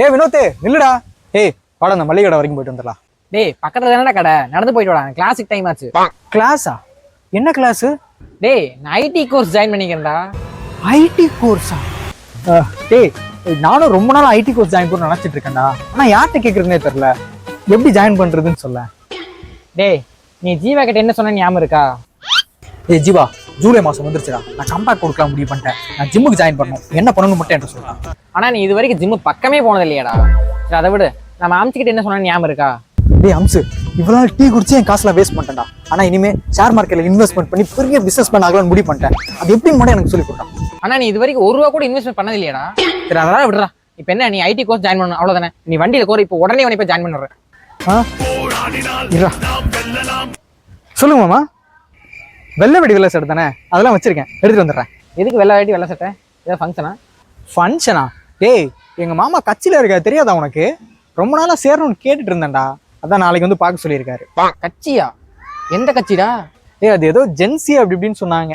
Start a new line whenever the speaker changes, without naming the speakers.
ஏய் வினோத் நில்லுடா. ஏய் வாடா அந்த மளிகை கடை வரைக்கும் போயிட்டு வந்துடலாம்.
டேய் பக்கத்துல தானடா கடை, நடந்து போயிட்டு வாடா, கிளாஸுக்கு டைம் ஆச்சு.
கிளாஸா? என்ன கிளாஸு?
டேய் நான் ஐடி கோர்ஸ் ஜாயின் பண்ணிக்கிறேன்டா.
ஐடி கோர்ஸா? டேய் நானும் ரொம்ப நாள் ஐடி கோர்ஸ் ஜாயின் பண்ண நினைச்சிட்டு இருக்கேன்டா. ஆனா யார்கிட்ட கேட்கறதுனே தெரியல. எப்படி ஜாயின் பண்றதுன்னு சொல்ல.
டேய் நீ ஜீவா கிட்ட என்ன சொன்ன ஞாபகம் இருக்கா?
ஏய் ஜீவா, ஜூலை மாசம் வந்துருச்சுடா. நான் கம்பேக் கொடுக்கலாம் முடிவு பண்ணிட்டேன். நான் ஜிம்முக்கு ஜாயின் பண்ணணும். என்ன பண்ணணும் மட்டும் என்கிட்ட சொல்றேன்.
ஆனா நீ இது வரைக்கும் ஜிம்மு பக்கமே போனது இல்லையாடா. சரி அதை விடு, நம்ம அம்ச்சிக்கிட்ட என்ன சொன்ன ஞாபகம் இருக்கா?
டேய் அம்சு, இவ்வளவு நாள் டீ குடிச்சு என் காசுல வேஸ்ட் பண்ணிட்டேன்டா. ஆனா இனிமே ஷேர் மார்க்கெட்ல இன்வெஸ்ட்மெண்ட் பண்ணி பெரிய பிசினஸ் பண்ண ஆகலாம்னு முடிவு பண்ணிட்டேன். அது எப்படின்னு மட்டும் எனக்கு சொல்லி கொடுத்தான்.
ஆனா நீ இது வரைக்கும் ₹1 கூட இன்வெஸ்ட்மெண்ட் பண்ணது இல்லையாடா. சரி அதெல்லாம் விடுறா. இப்போ என்ன, நீ ஐடி கோர்ஸ் ஜாயின் பண்ணணும் அவ்வளவுதானே? நீ வண்டியில கோர இப்போ உடனே உன்னை போய் ஜாயின் பண்ணுறேன்.
சொல்லுங்க மாமா. வெள்ளை வெடி வெள்ளை சட்டை தானே, அதெல்லாம் வச்சிருக்கேன், எடுத்துட்டு வந்துடுறேன்.
எதுக்கு வெள்ளை வேட்டி வெள்ளை சட்டை? ஏதாவது ஃபங்க்ஷனா?
ஃபங்க்ஷனா? டேய் எங்க மாமா கட்சியில இருக்கா, தெரியாதா உனக்கு? ரொம்ப நாளா சேரணும்னு கேட்டுட்டு இருந்தேன்டா. அதான் நாளைக்கு வந்து பார்க்க சொல்லியிருக்காரு.
கட்சியா? எந்த கட்சிடா?
ஏய் அது ஏதோ ஜென்சி அப்படி இப்படின்னு சொன்னாங்க.